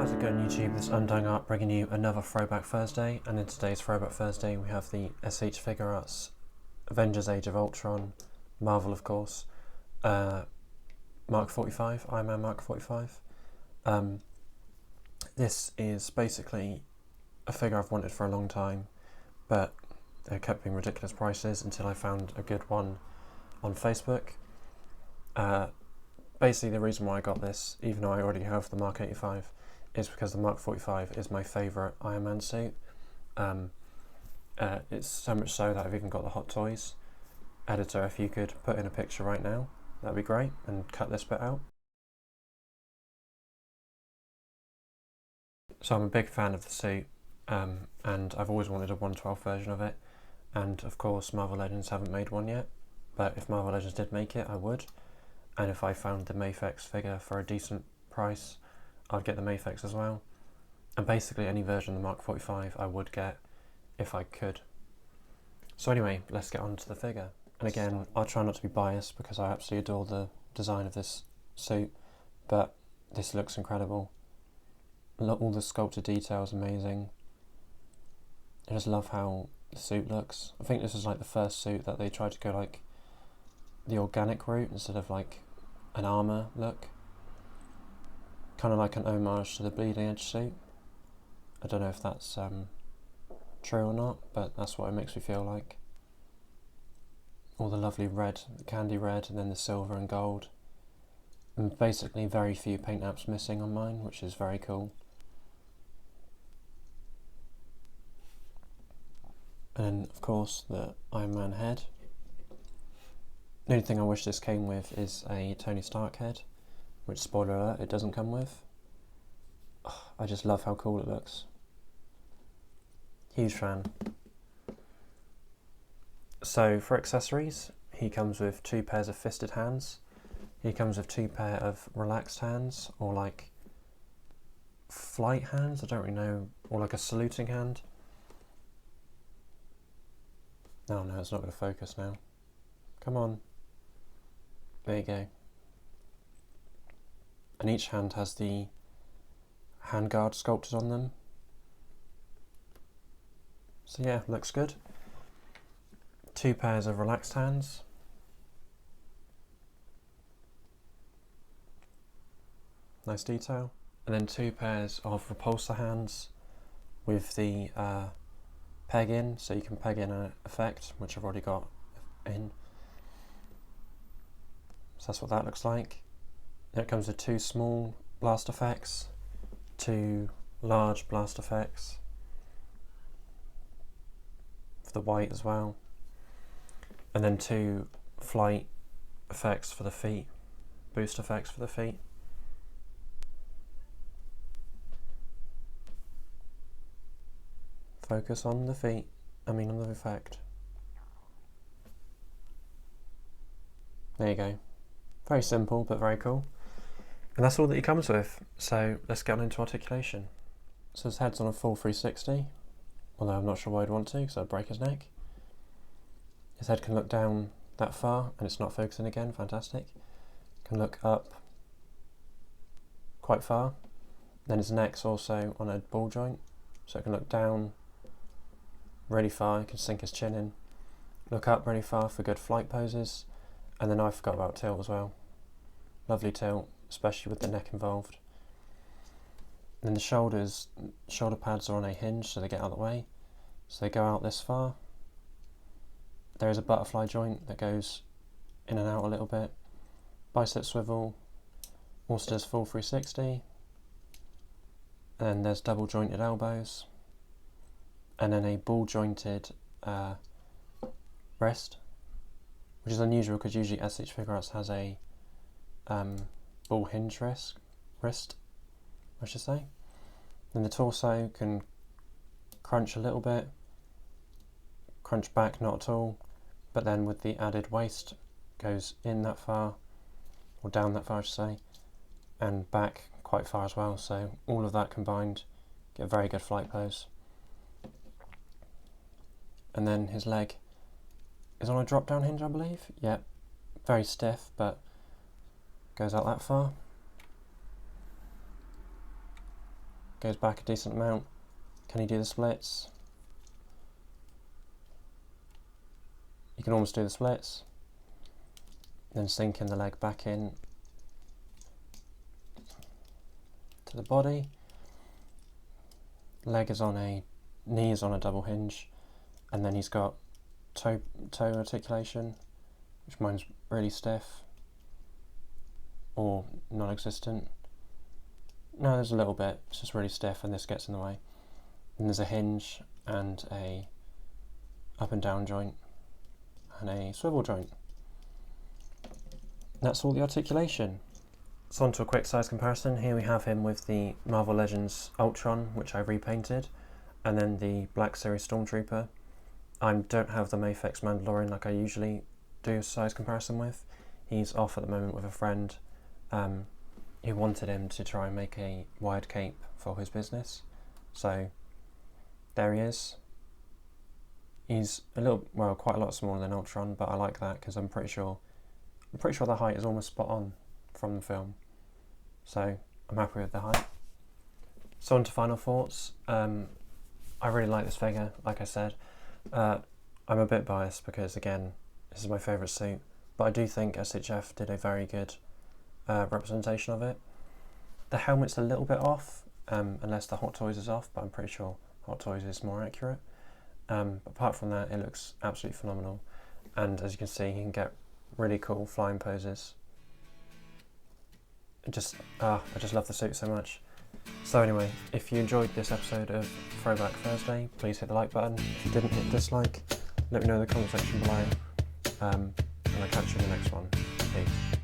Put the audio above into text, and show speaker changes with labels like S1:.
S1: How's it going, YouTube? This is Undying Art bringing you another Throwback Thursday, and in today's Throwback Thursday we have the SH Figuarts Avengers Age of Ultron, Marvel of course, Mark 45, Iron Man Mark 45. This is basically a figure I've wanted for a long time, but they kept being ridiculous prices until I found a good one on Facebook. Basically the reason why I got this, even though I already have the Mark 85, is because the Mark 45 is my favourite Iron Man suit. It's so much so that I've even got the Hot Toys. Editor, if you could put in a picture right now, that'd be great, and cut this bit out. So I'm a big fan of the suit, and I've always wanted a 1/12 version of it, and of course Marvel Legends haven't made one yet, but if Marvel Legends did make it, I would. And if I found the Mafex figure for a decent price, I'd get the Mafex as well. And basically any version of the Mark 45 I would get if I could. So anyway, let's get on to the figure. And again, I'll try not to be biased because I absolutely adore the design of this suit, but this looks incredible. All the sculpted detail is amazing. I just love how the suit looks. I think this is like the first suit that they tried to go like the organic route instead of like an armour look. Kind of like an homage to the Bleeding Edge suit. I don't know if that's true or not, but that's what it makes me feel like. All the lovely red, the candy red, and then the silver and gold. And basically very few paint apps missing on mine, which is very cool. And then of course the Iron Man head. The only thing I wish this came with is a Tony Stark head, which, spoiler alert, it doesn't come with. I just love how cool it looks. Huge fan. So for accessories, he comes with 2 pairs of fisted hands. He comes with 2 pair of relaxed hands, or like flight hands, I don't really know, or like a saluting hand. Oh no, it's not going to focus now. Come on. There you go. And each hand has the handguard sculpted on them. So yeah, looks good. 2 pairs of relaxed hands. Nice detail. And then 2 pairs of repulsor hands with the peg in, so you can peg in an effect, which I've already got in. So that's what that looks like. Then it comes with 2 small blast effects, 2 large blast effects for the white as well, and then 2 flight effects for the feet, boost effects for the feet. Focus on the feet, on the effect. There you go. Very simple, but very cool. And that's all that he comes with. So let's get on into articulation. So his head's on a full 360, although I'm not sure why I'd want to, because I'd break his neck. His head can look down that far, and it's not focusing again, fantastic. Can look up quite far. Then his neck's also on a ball joint, so it can look down really far, he can sink his chin in. Look up really far for good flight poses. And then I forgot about tilt as well. Lovely tilt, especially with the neck involved. And then the shoulder pads are on a hinge, so they get out of the way. So they go out this far. There is a butterfly joint that goes in and out a little bit. Bicep swivel, also does full 360. And then there's double jointed elbows. And then a ball jointed wrist, which is unusual because usually SH Figuarts has a ball hinge wrist, I should say. Then the torso can crunch a little bit, crunch back not at all, but then with the added waist goes in that far, or down that far I should say, and back quite far as well, so all of that combined get a very good flight pose. And then his leg is on a drop down hinge, I believe. Yep, very stiff, but goes out that far. goes back a decent amount. Can he do the splits? You can almost do the splits. Then sinking the leg back in to the body. Leg is on a, knee is on a double hinge, and then he's got toe articulation, which mine's really stiff or non-existent. No, there's a little bit, it's just really stiff and this gets in the way. And there's a hinge and a up and down joint and a swivel joint. That's all the articulation. So on to a quick size comparison. Here we have him with the Marvel Legends Ultron, which I repainted, and then the Black Series Stormtrooper. I don't have the Mafex Mandalorian like I usually do a size comparison with. He's off at the moment with a friend who wanted him to try and make a wide cape for his business. So there he is. He's a little, well, quite a lot smaller than Ultron, but I like that because I'm pretty sure the height is almost spot on from the film. So I'm happy with the height. So on to final thoughts. I really like this figure, like I said. I'm a bit biased because, again, this is my favourite suit, but I do think SHF did a very good representation of it. The helmet's a little bit off, unless the Hot Toys is off, but I'm pretty sure Hot Toys is more accurate. But apart from that, it looks absolutely phenomenal. And as you can see, you can get really cool flying poses. I just love the suit so much. So anyway, if you enjoyed this episode of Throwback Thursday, please hit the like button. If you didn't, hit dislike. Let me know in the comment section below. And I'll catch you in the next one. Peace.